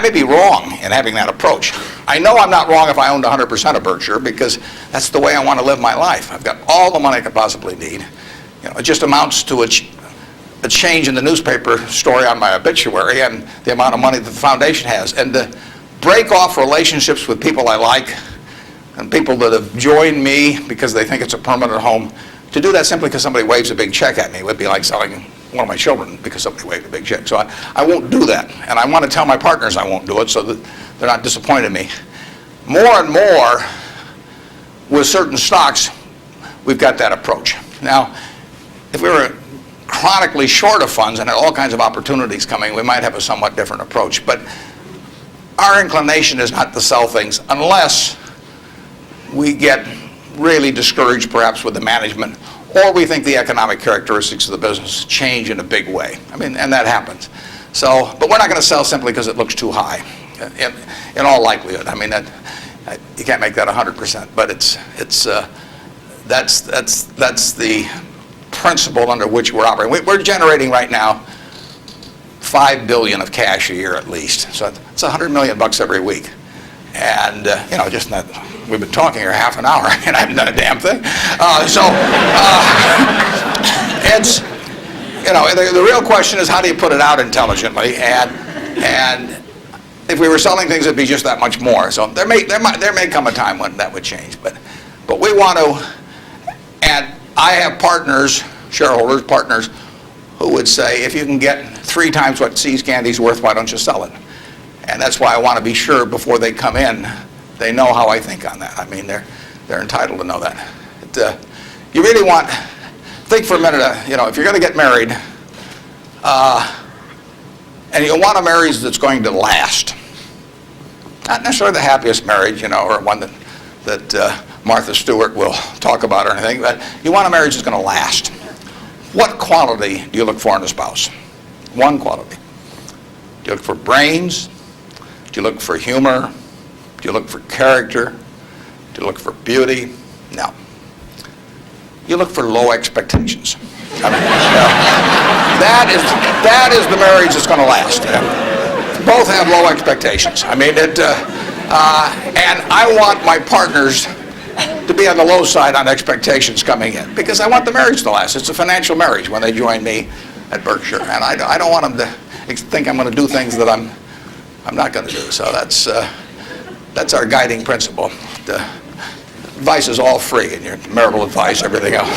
may be wrong in having that approach. I know I'm not wrong if I owned 100% of Berkshire, because that's the way I want to live my life. I've got all the money I could possibly need. You know, it just amounts to a change in the newspaper story on my obituary and the amount of money that the foundation has. And to break off relationships with people I like and people that have joined me because they think it's a permanent home, to do that simply because somebody waves a big check at me would be like selling one of my children because somebody waved a big check. So I won't do that. And I want to tell my partners I won't do it so that they're not disappointed in me. More and more, with certain stocks, we've got that approach. Now, if we were chronically short of funds and had all kinds of opportunities coming, we might have a somewhat different approach. But our inclination is not to sell things unless we get really discouraged perhaps with the management, or we think the economic characteristics of the business change in a big way. I mean, and that happens. So, but we're not going to sell simply because it looks too high, in all likelihood. I mean, you can't make that 100%, but that's the principle under which we're operating. We're generating right now $5 billion of cash a year at least. So it's $100 million every week. And, you know, just not, we've been talking here half an hour and I haven't done a damn thing. It's, you know, the real question is how do you put it out intelligently? And if we were selling things, it'd be just that much more. So there may come a time when that would change. But we want to, and I have partners, shareholders, partners, who would say, if you can get 3 times what See's Candy's worth, why don't you sell it? And that's why I want to be sure before they come in, they know how I think on that. I mean, they're entitled to know that. You really want, think for a minute, you know, if you're going to get married, and you want a marriage that's going to last, not necessarily the happiest marriage, you know, or one that Martha Stewart will talk about or anything, but you want a marriage that's going to last. What quality do you look for in a spouse? One quality. Do you look for brains? Do you look for humor? Do you look for character? Do you look for beauty? No. You look for low expectations. I mean, that is the marriage that's going to last. Both have low expectations. I mean, and I want my partners to be on the low side on expectations coming in, because I want the marriage to last. It's a financial marriage when they join me at Berkshire, and I don't want them to think I'm going to do things that I'm not going to do. So that's our guiding principle. The advice is all free, and your marital advice, everything else.